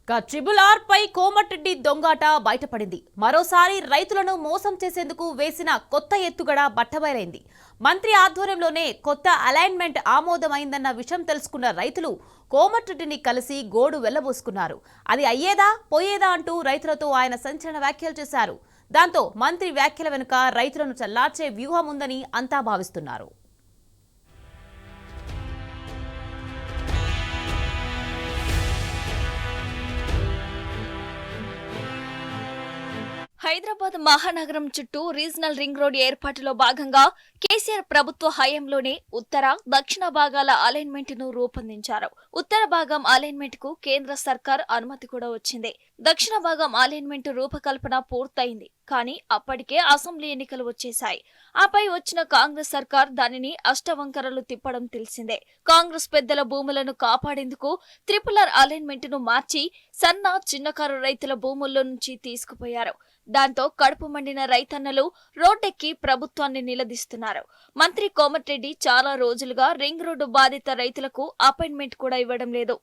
Triple R పై కోమటిరెడ్డి దొంగాట బయటపడింది. మరోసారి రైతులను మోసం చేసేందుకు వేసిన కొత్త ఎత్తుగడ బట్టబయలైంది. మంత్రి ఆధ్వర్యంలోనే కొత్త అలైన్మెంట్ ఆమోదమైందన్న విషయం తెలుసుకున్న రైతులు కోమటిరెడ్డిని కలిసి గోడు వెళ్లబోసుకున్నారు. అది అయ్యేదా పోయేదా అంటూ రైతులతో ఆయన సంచలన వ్యాఖ్యలు చేశారు. దాంతో మంత్రి వ్యాఖ్యల వెనుక రైతులను చల్లార్చే వ్యూహం ఉందని అంతా భావిస్తున్నారు. హైదరాబాద్ మహానగరం చుట్టూ రీజనల్ రింగ్ రోడ్ ఏర్పాటులో భాగంగా కేసీఆర్ ప్రభుత్వ హయాంలోనే ఉత్తర దక్షిణ భాగాల అలైన్మెంట్ ను రూపొందించారు. ఉత్తర భాగం అలైన్మెంట్ కు కేంద్ర సర్కార్ అనుమతి కూడా వచ్చింది. దక్షిణ భాగం అలైన్మెంట్ రూపకల్పన పూర్తయింది. కానీ అప్పటికే అసెంబ్లీ ఎన్నికలు వచ్చేశాయి. ఆపై వచ్చిన కాంగ్రెస్ సర్కార్ దానిని అష్టవంకరలు తిప్పడం తెలిసిందే. కాంగ్రెస్ పెద్దల భూములను కాపాడేందుకు ట్రిపుల్ ఆర్ అలైన్మెంట్ ను మార్చి సన్న చిన్నకారు రైతుల భూముల్లో నుంచి తీసుకుపోయారు. దాంతో కడుపు మండిన రైతన్నలు రోడ్డెక్కి ప్రభుత్వాన్ని నిలదీస్తున్నారు. మంత్రి కోమటిరెడ్డి చాలా రోజులుగా రింగ్ రోడ్డు బాధిత రైతులకు అపాయింట్మెంట్ కూడా ఇవ్వడం లేదు.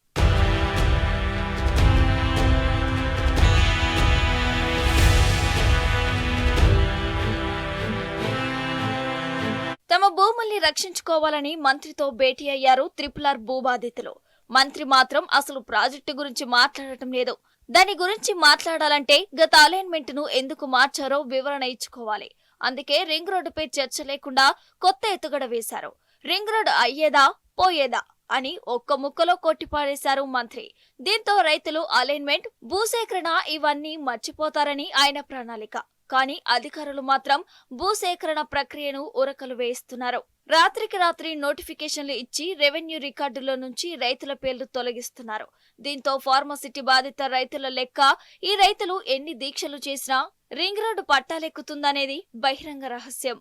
తమ భూముల్ని రక్షించుకోవాలని మంత్రితో భేటీ అయ్యారు ట్రిపుల్ ఆర్ భూబాధితులు. మంత్రి మాత్రం అసలు ప్రాజెక్టు గురించి మాట్లాడటం లేదు. దాని గురించి మాట్లాడాలంటే గత అలైన్మెంట్ ను ఎందుకు మార్చారో వివరణ ఇచ్చుకోవాలి. అందుకే రింగ్ రోడ్డుపై చర్చ లేకుండా కొత్త ఎత్తుగడ వేశారు. రింగ్ రోడ్ అయ్యేదా పోయేదా అని ఒక్క ముక్కలో కొట్టిపారేశారు మంత్రి. దీంతో రైతులు అలైన్మెంట్, భూసేకరణ ఇవన్నీ మర్చిపోతారని ఆయన ప్రణాళిక. కానీ అధికారులు మాత్రం భూసేకరణ ప్రక్రియను ఉరకలు వేయిస్తున్నారు. రాత్రికి రాత్రి నోటిఫికేషన్లు ఇచ్చి రెవెన్యూ రికార్డుల నుంచి రైతుల పేర్లు తొలగిస్తున్నారు. దీంతో ఫార్మసిటీ బాధిత రైతుల లెక్క, ఈ రైతులు ఎన్ని దీక్షలు చేసినా రింగ్ రోడ్డు పట్టాలెక్కుతుందనేది బహిరంగ రహస్యం.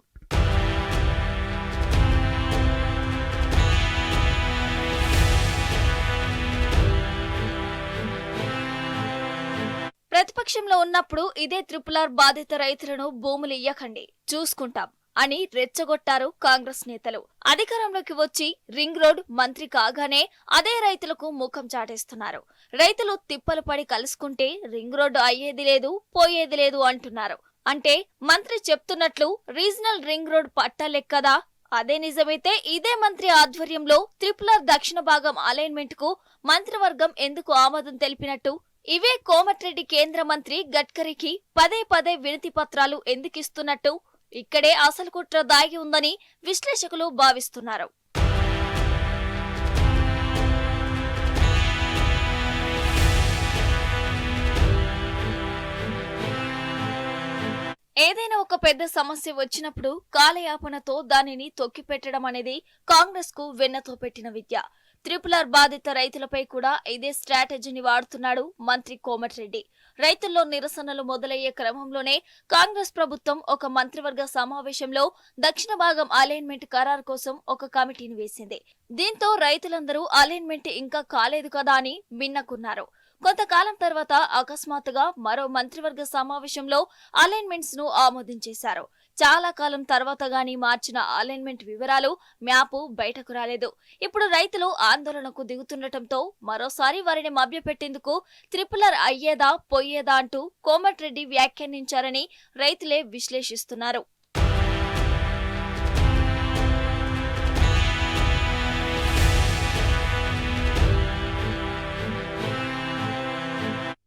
ప్రతిపక్షంలో ఉన్నప్పుడు ఇదే ట్రిపుల్ ఆర్ బాధిత రైతులను భూములు ఇయ్యకండి, చూసుకుంటాం అని రెచ్చగొట్టారు కాంగ్రెస్ నేతలు. అధికారంలోకి వచ్చి రింగ్ రోడ్ మంత్రి కాగానే అదే రైతులకు ముఖం చాటేస్తున్నారు. రైతులు తిప్పలు పడి కలుసుకుంటే రింగ్ రోడ్డు అయ్యేది లేదు పోయేది లేదు అంటున్నారు. అంటే మంత్రి చెప్తున్నట్లు రీజనల్ రింగ్ రోడ్ పట్టాలెక్కదా? అదే నిజమైతే ఇదే మంత్రి ఆధ్వర్యంలో ట్రిపుల్ ఆర్ దక్షిణ భాగం అలైన్మెంట్ కు మంత్రివర్గం ఎందుకు ఆమోదం తెలిపినట్టు? ఇవే కోమటిరెడ్డి కేంద్ర మంత్రి గడ్కరీకి పదే పదే వినతి పత్రాలు ఎందుకిస్తున్నట్టు? ఇక్కడే అసలు కుట్ర దాగి ఉందని విశ్లేషకులు భావిస్తున్నారు. ఏదైనా ఒక పెద్ద సమస్య వచ్చినప్పుడు కాలయాపనతో దానిని తొక్కిపెట్టడం అనేది కాంగ్రెస్ కు వెన్నతో పెట్టిన విద్య. ట్రిపుల్ ఆర్ బాధిత రైతులపై కూడా ఇదే స్ట్రాటజీని వాడుతున్నాడు మంత్రి కోమటిరెడ్డి. రైతుల్లో నిరసనలు మొదలయ్యే క్రమంలోనే కాంగ్రెస్ ప్రభుత్వం ఒక మంత్రివర్గ సమావేశంలో దక్షిణ భాగం అలైన్మెంట్ ఖరారు కోసం ఒక కమిటీని వేసింది. దీంతో రైతులందరూ అలైన్మెంట్ ఇంకా కాలేదు కదా అని మిన్నకున్నారు. కొంతకాలం తర్వాత అకస్మాత్తుగా మరో మంత్రివర్గ సమావేశంలో అలైన్మెంట్స్ ను ఆమోదించేశారు. చాలా కాలం తర్వాత గాని మార్చిన అలైన్మెంట్ వివరాలు, మ్యాపు బయటకు రాలేదు. ఇప్పుడు రైతులు ఆందోళనకు దిగుతుండటంతో మరోసారి వారిని మభ్యపెట్టేందుకు ట్రిపుల్ ఆర్ అయ్యేదా పోయేదా అంటూ కోమటిరెడ్డి వ్యాఖ్యానించారని రైతులే విశ్లేషిస్తున్నారు.